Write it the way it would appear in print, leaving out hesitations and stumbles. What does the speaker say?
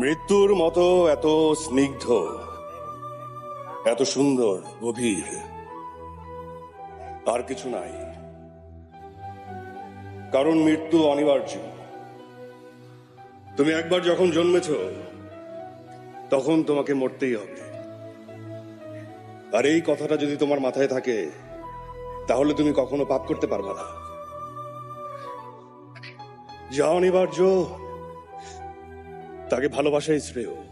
মৃত্যুর মতো এত স্নিগ্ধ, এত সুন্দর, গভীর আর কিছু নাই। কারণ মৃত্যু অনিবার্য। তুমি একবার যখন জন্মেছ তখন তোমাকে মরতেই হবে। আর এই কথাটা যদি তোমার মাথায় থাকে তাহলে তুমি কখনো পাপ করতে পারবে না। যা অনিবার্য তাকে ভালোবাসাই শ্রেয়।